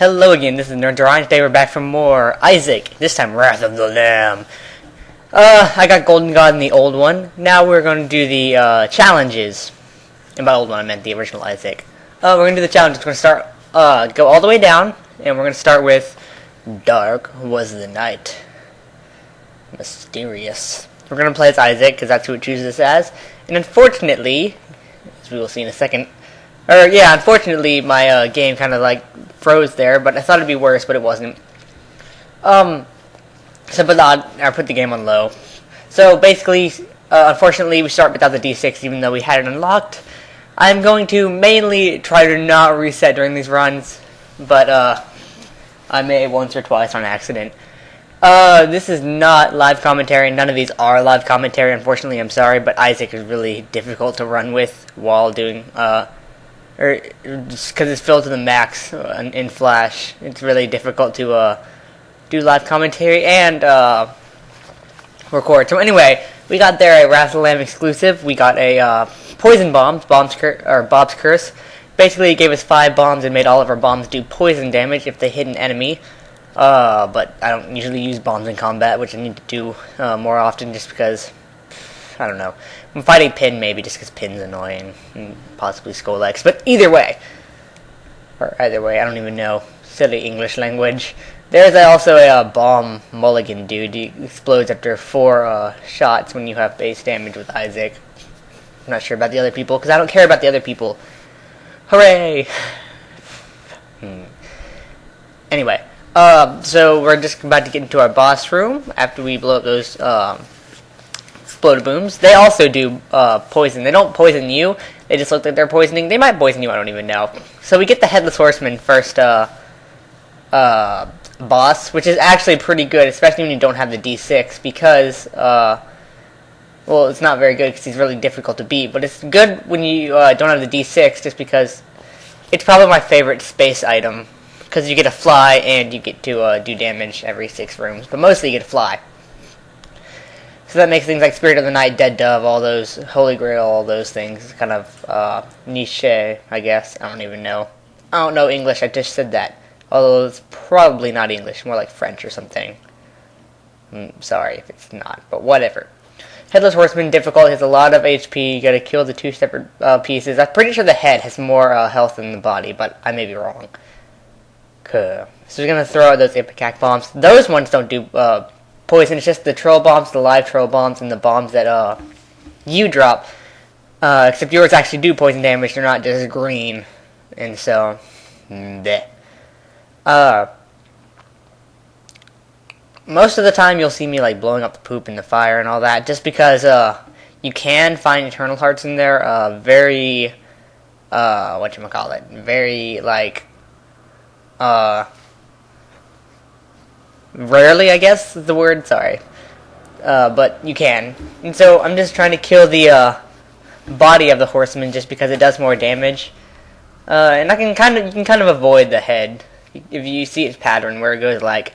Hello again, this is NerdsRI, and today we're back for more Isaac, this time Wrath of the Lamb. I got Golden God in the old one. Now we're going to do the challenges. And by old one I meant the original Isaac. We're going to do the challenges. We're going to start, go all the way down, and we're going to start with Dark Was the Night. Mysterious. We're going to play as Isaac, because that's who it chooses us as. And unfortunately, as we will see in a second, unfortunately my game kind of like froze there, but I thought it'd be worse, but it wasn't. I put the game on low. So basically, unfortunately, we start without the D6, even though we had it unlocked. I'm going to mainly try to not reset during these runs, but I may once or twice on accident. This is not live commentary. None of these are live commentary, unfortunately. I'm sorry, but Isaac is really difficult to run with while doing, just because it's filled to the max in Flash. It's really difficult to do live commentary and record. So anyway, we got there a Wrath of the Lamb exclusive. We got a poison bombs, Bob's Curse. Basically, it gave us 5 bombs and made all of our bombs do poison damage if they hit an enemy. But I don't usually use bombs in combat, which I need to do more often just because, I don't know. I'm fighting Pin maybe just because Pin's annoying, and possibly Skolex. But either way, I don't even know. Silly English language. There's also a bomb mulligan dude. He explodes after 4 shots when you have base damage with Isaac. I'm not sure about the other people, because I don't care about the other people. Hooray! Anyway, so we're just about to get into our boss room after we blow up those explode booms. They also do poison. They don't poison you. They just look like they're poisoning. They might poison you. I don't even know. So we get the Headless Horseman first boss, which is actually pretty good, especially when you don't have the D6, because well, it's not very good because he's really difficult to beat, but it's good when you don't have the D6, just because it's probably my favorite space item, because you get to fly and you get to do damage every 6 rooms, but mostly you get to fly. So that makes things like Spirit of the Night, Dead Dove, all those, Holy Grail, all those things kind of niche, I guess. I don't even know. I don't know English, I just said that. Although it's probably not English, more like French or something. Sorry if it's not, but whatever. Headless Horseman, difficult, has a lot of HP, you gotta kill the 2 separate pieces. I'm pretty sure the head has more health than the body, but I may be wrong. Cool. So we're gonna throw out those Ipecac bombs. Those ones don't do poison, it's just the troll bombs, the live troll bombs, and the bombs that you drop. Except yours actually do poison damage, they're not just green. And so, bleh. Most of the time you'll see me like blowing up the poop in the fire and all that, just because you can find Eternal Hearts in there. Very very like rarely, I guess is the word, sorry. But you can. And so I'm just trying to kill the body of the horseman just because it does more damage. And you can kind of avoid the head if you see its pattern where it goes like,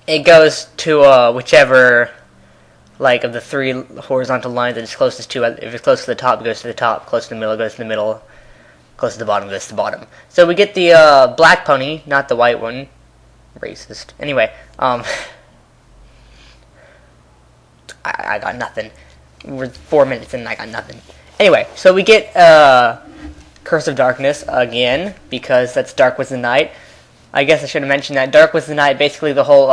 it goes to whichever like of the 3 horizontal lines that it's closest to. If it's close to the top, it goes to the top. Close to the middle, it goes to the middle. Close to the bottom, goes to the bottom. So we get the black pony, not the white one. Racist. Anyway, I got nothing. We're 4 minutes in and I got nothing. Anyway, so we get Curse of Darkness again, because that's Dark Was the Night. I guess I should have mentioned that. Dark Was the Night, basically the whole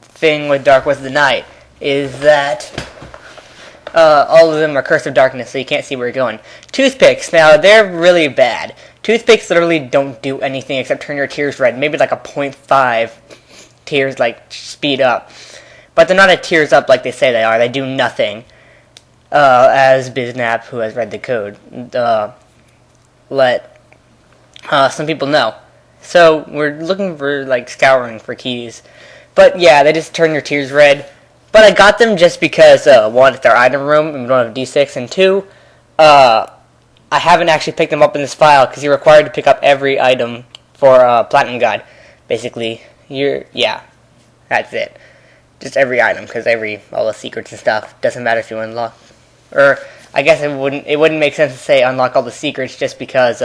thing with Dark Was the Night is that all of them are Curse of Darkness, so you can't see where you're going. Toothpicks, now they're really bad. Toothpicks literally don't do anything except turn your tears red. Maybe like a 0.5 tears like speed up. But they're not a tears up like they say they are. They do nothing. As Biznap, who has read the code, let some people know. So we're looking for like scouring for keys. But yeah, they just turn your tears red. But I got them just because 1, it's our item room and we don't have D6, and 2, I haven't actually picked them up in this file because you're required to pick up every item for Platinum God. Basically, that's it. Just every item, because all the secrets and stuff, doesn't matter if you unlock, or I guess it wouldn't make sense to say unlock all the secrets just because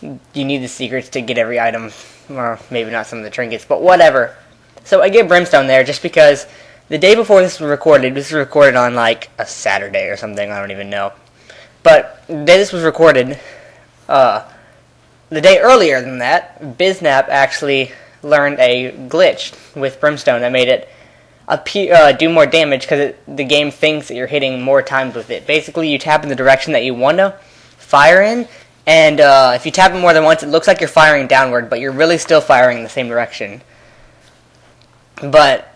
you need the secrets to get every item, or maybe not some of the trinkets, but whatever. So I get Brimstone there just because the day before this was recorded on like a Saturday or something, I don't even know. But the day this was recorded, the day earlier than that, Biznap actually learned a glitch with Brimstone that made it do more damage because the game thinks that you're hitting more times with it. Basically, you tap in the direction that you want to fire in, and if you tap it more than once, it looks like you're firing downward, but you're really still firing in the same direction. But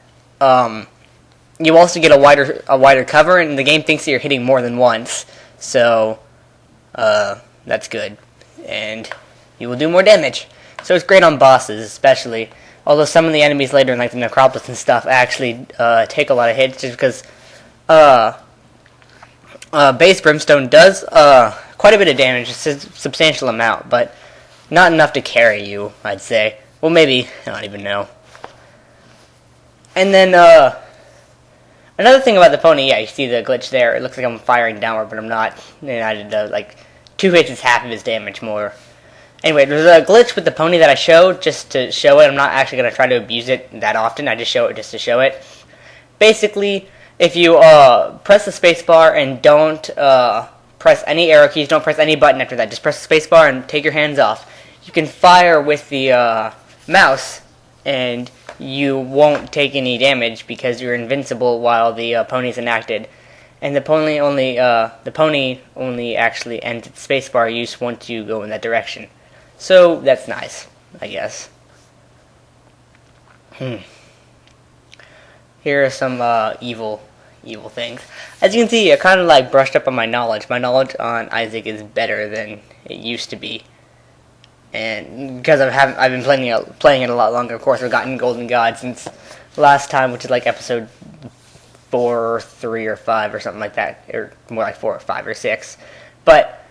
you also get a wider cover, and the game thinks that you're hitting more than once, so that's good, and you will do more damage. So it's great on bosses, especially. Although some of the enemies later in like the Necropolis and stuff actually take a lot of hits just because base Brimstone does quite a bit of damage, it's a substantial amount, but not enough to carry you, I'd say. Well, maybe, I don't even know. And then another thing about the pony, yeah, you see the glitch there. It looks like I'm firing downward, but I'm not. And I did like 2 hits is half of his damage more. Anyway, there's a glitch with the pony that I showed just to show it. I'm not actually going to try to abuse it that often. I just show it just to show it. Basically, if you press the spacebar and don't press any arrow keys, don't press any button after that, just press the spacebar and take your hands off, you can fire with the mouse, and you won't take any damage because you're invincible while the pony's enacted. And the pony only actually ends its spacebar use once you go in that direction. So that's nice, I guess. Here are some evil things. As you can see, I kind of like brushed up on my knowledge. My knowledge on Isaac is better than it used to be, and because I've been playing it a lot longer. Of course, I've gotten Golden God since last time, which is like episode 4 or 3 or 5 or something like that, or more like 4 or 5 or 6. But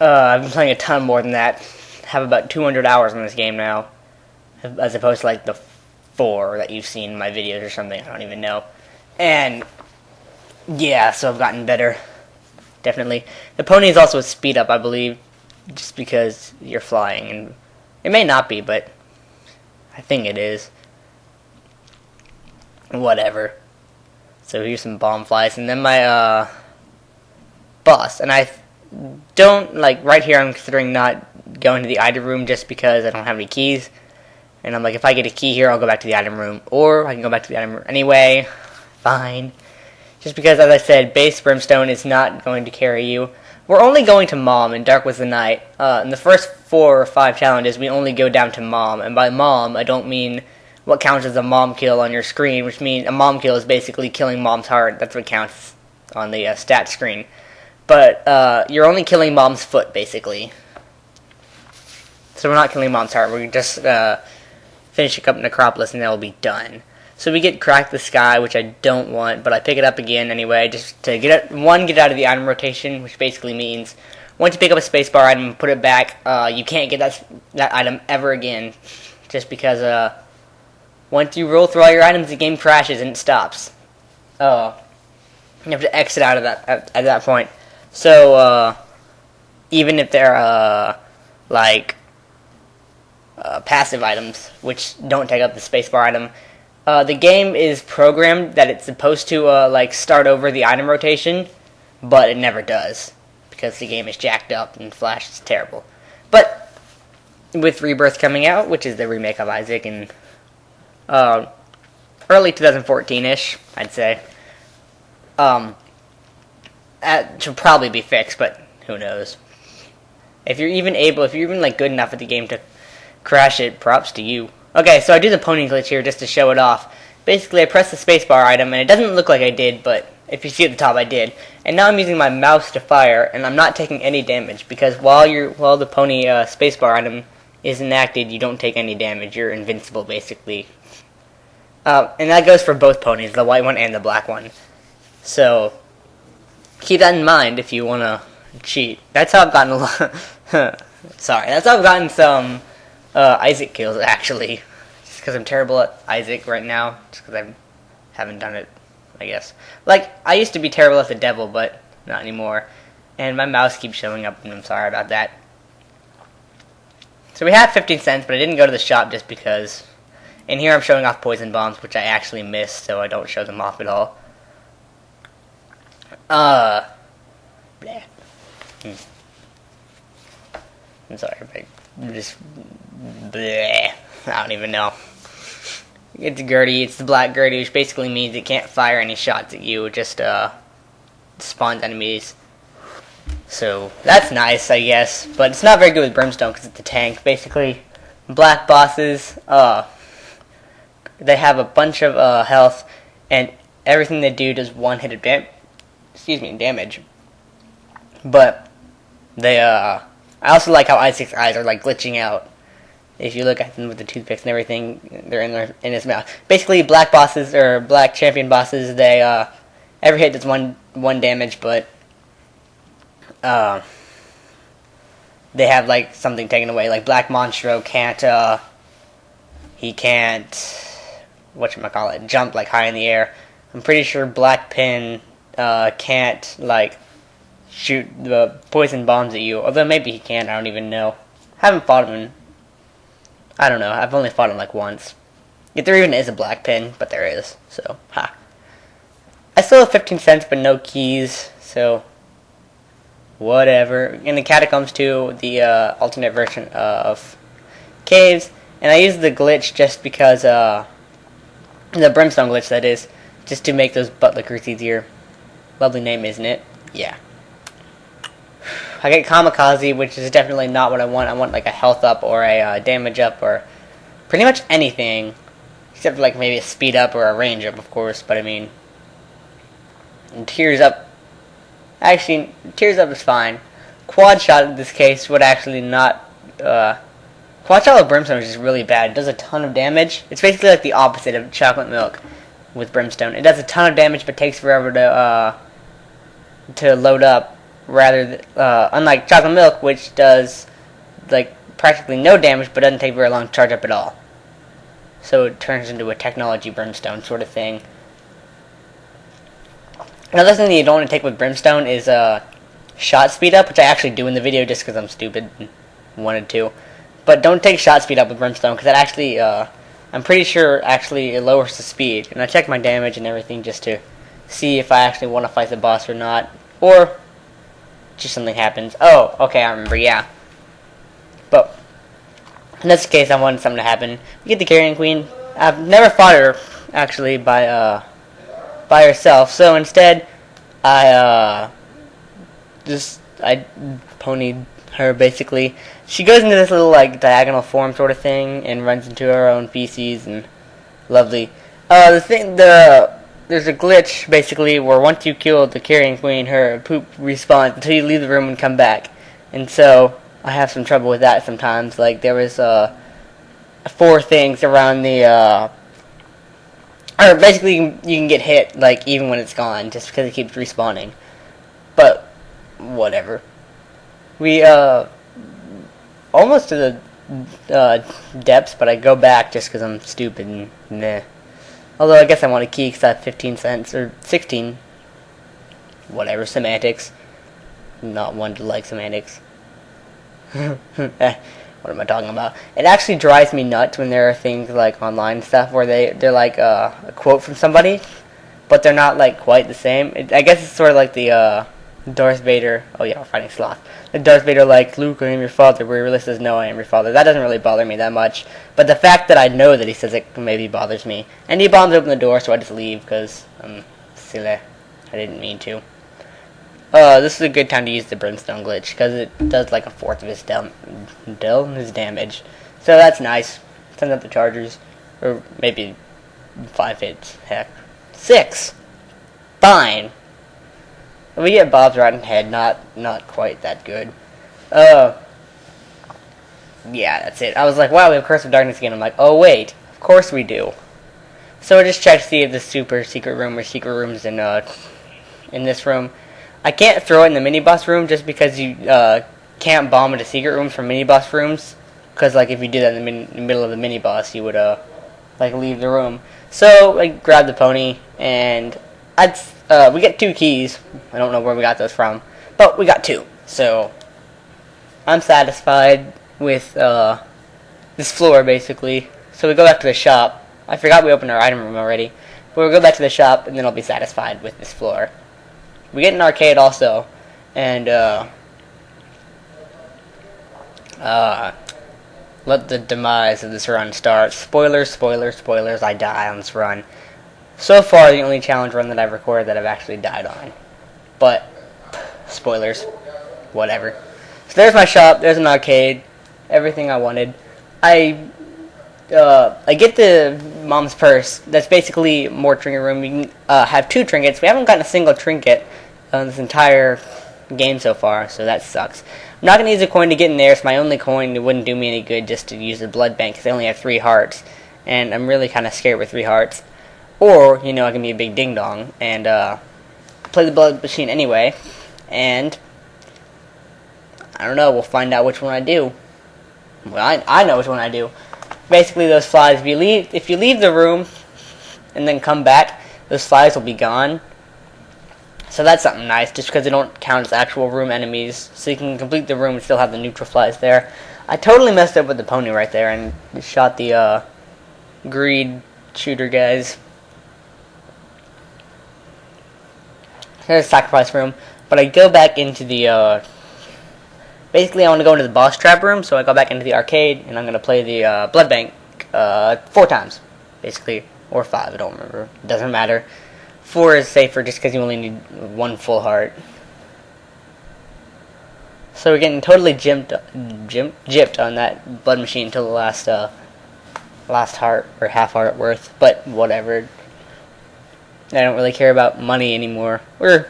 I've been playing a ton more than that. Have about 200 hours on this game now, as opposed to like the 4 that you've seen in my videos or something. I don't even know. And yeah, so I've gotten better, definitely. The pony is also a speed up, I believe, just because you're flying, and it may not be, but I think it is. Whatever. So here's some bomb flies, and then my boss, and I don't like right here. I'm considering not going to the item room just because I don't have any keys, and I'm like, if I get a key here, I'll go back to the item room, or I can go back to the item room anyway. Fine. Just because, as I said, base Brimstone is not going to carry you. We're only going to Mom, and Dark Was the Night. In the first 4 or 5 challenges, we only go down to Mom, and by Mom, I don't mean what counts as a mom kill on your screen, which means a mom kill is basically killing Mom's heart. That's what counts on the stat screen. But you're only killing Mom's foot, basically. So we're not killing Mom's heart. We're just finishing up Necropolis, and that will be done. So we get Crack the Sky, which I don't want, but I pick it up again anyway, just to get out of the item rotation, which basically means once you pick up a spacebar item and put it back, you can't get that item ever again, just because once you roll through all your items, the game crashes and it stops. You have to exit out of that at that point. So even if they're passive items, which don't take up the spacebar item, the game is programmed that it's supposed to start over the item rotation, but it never does because the game is jacked up and Flash is terrible. But with Rebirth coming out, which is the remake of Isaac in early 2014-ish, I'd say, that should probably be fixed, but who knows? If you're even good enough at the game to crash it, props to you. Okay, so I do the pony glitch here just to show it off. Basically, I press the spacebar item, and it doesn't look like I did, but if you see at the top, I did. And now I'm using my mouse to fire, and I'm not taking any damage, because while the pony spacebar item is enacted, you don't take any damage. You're invincible, basically. And that goes for both ponies, the white one and the black one. So keep that in mind if you want to cheat. That's how I've gotten a lot. Sorry, that's how I've gotten some Isaac kills, actually. Just because I'm terrible at Isaac right now. Just because I haven't done it, I guess. Like, I used to be terrible at the devil, but not anymore. And my mouse keeps showing up, and I'm sorry about that. So we have 15 cents, but I didn't go to the shop just because. And here I'm showing off poison bombs, which I actually missed, so I don't show them off at all. Bleh. I'm sorry, but just bleh. I don't even know. It's Gertie. It's the black Gertie, which basically means it can't fire any shots at you. It just spawns enemies. So that's nice, I guess. But it's not very good with Brimstone because it's a tank. Basically, black bosses, they have a bunch of health, and everything they do does one hit of damage. But they, I also like how Isaac's eyes are like glitching out. If you look at them with the toothpicks and everything, they're in his mouth. Basically, black bosses or black champion bosses, they every hit does one damage, but they have like something taken away. Like Black Monstro can't he can't whatchamacallit, jump like high in the air. I'm pretty sure Black Pin can't like shoot the poison bombs at you. Although maybe he can, I don't even know. Haven't fought him in, I don't know, I've only fought him like once. If there even is a Black Pin, but there is, so, ha. I still have 15 cents, but no keys, so, whatever. In the Catacombs 2, the alternate version of Caves, and I used the glitch just because, the Brimstone glitch, that is, just to make those butt lickers easier. Lovely name, isn't it? Yeah. I get Kamikaze, which is definitely not what I want. I want like a health up or a damage up or pretty much anything. Except for like maybe a speed up or a range up, of course. But I mean, and tears up. Actually, tears up is fine. Quad shot in this case would actually not. Quad shot with Brimstone is just really bad. It does a ton of damage. It's basically like the opposite of chocolate milk with Brimstone. It does a ton of damage, but takes forever to load up. Rather, unlike chocolate milk, which does like practically no damage, but doesn't take very long to charge up at all. So it turns into a technology Brimstone sort of thing. Another thing that you don't want to take with Brimstone is shot speed up, which I actually do in the video just because I'm stupid and wanted to. But don't take shot speed up with Brimstone because that actually, I'm pretty sure actually it lowers the speed. And I check my damage and everything just to see if I actually want to fight the boss or not, or just something happens. Oh, okay, I remember, yeah. But in this case, I wanted something to happen. We get the Carrion Queen. I've never fought her, actually, by herself. So instead, I ponied her, basically. She goes into this little, like, diagonal form sort of thing and runs into her own feces and lovely. There's a glitch, basically, where once you kill the Carrion Queen, her poop respawns until you leave the room and come back. And so, I have some trouble with that sometimes. Like, there was, 4 things around the, or basically, you can get hit, like, even when it's gone, just because it keeps respawning. But, whatever. We, almost to the, depths, but I go back just because I'm stupid and meh. Although I guess I want a key because I have 15 cents, or 16. Whatever, semantics. Not one to like semantics. What am I talking about? It actually drives me nuts when there are things like online stuff where they're like a quote from somebody, but they're not like quite the same. I guess it's sort of like the Darth Vader. Oh yeah, we're fighting Sloth. The Darth Vader like, Luke, I am your father, where he really says, no, I am your father. That doesn't really bother me that much. But the fact that I know that he says it maybe bothers me. And he bombs open the door, so I just leave, because I'm silly. I didn't mean to. This is a good time to use the Brimstone glitch, because it does like a fourth of his damage. So that's nice. Send up the chargers. Or maybe 5 hits. Heck. 6! Fine. We get Bob's Rotten Head, not quite that good. Yeah, that's it. I was like, wow, we have Curse of Darkness again. I'm like, oh wait, of course we do. So I just checked to see if the super secret room or secret rooms in this room. I can't throw it in the mini-boss room just because you can't bomb into secret rooms from mini-boss rooms. Because like if you do that in the middle of the mini-boss, you would like leave the room. So I grabbed the pony and we get 2 keys. I don't know where we got those from, but we got 2. So I'm satisfied with this floor, basically. So we go back to the shop. I forgot we opened our item room already. But we'll go back to the shop, and then I'll be satisfied with this floor. We get an arcade also, and let the demise of this run start. Spoilers, spoilers, spoilers, I die on this run. So far, the only challenge run that I've recorded that I've actually died on. But, spoilers, whatever. So there's my shop, there's an arcade, everything I wanted. I get the mom's purse. That's basically more trinket room. You can have 2 trinkets. We haven't gotten a single trinket on this entire game so far, so that sucks. I'm not going to use a coin to get in there. It's my only coin. It wouldn't do me any good just to use the blood bank because I only have 3 hearts. And I'm really kind of scared with 3 hearts. Or, you know, I can be a big ding-dong and play the blood machine anyway. And I don't know. We'll find out which one I do. Well, I know which one I do. Basically, those flies, if you leave the room and then come back, those flies will be gone. So that's something nice, just because they don't count as actual room enemies. So you can complete the room and still have the neutral flies there. I totally messed up with the pony right there and shot the greed shooter guys. Here's the sacrifice room. But I go back into the basically, I want to go into the boss trap room, so I go back into the arcade, and I'm going to play the blood bank 4 times, basically, or 5, I don't remember. It doesn't matter. 4 is safer just because you only need 1 full heart. So we're getting totally gypped on that blood machine until the last heart, or half heart worth, but whatever. I don't really care about money anymore, or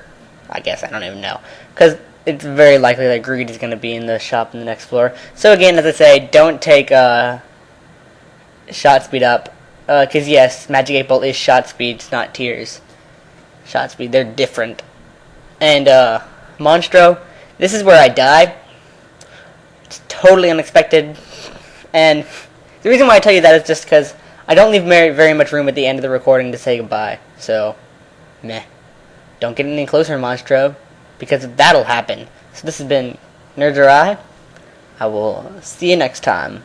I guess I don't even know, because it's very likely that greed is going to be in the shop in the next floor. So again, as I say, don't take shot speed up. Because yes, Magic 8 Ball is shot speed, it's not tears. Shot speed, they're different. And Monstro, this is where I die. It's totally unexpected. And the reason why I tell you that is just because I don't leave very much room at the end of the recording to say goodbye. So, meh. Don't get any closer, Monstro, because that'll happen. So this has been NerdsRI. I will see you next time.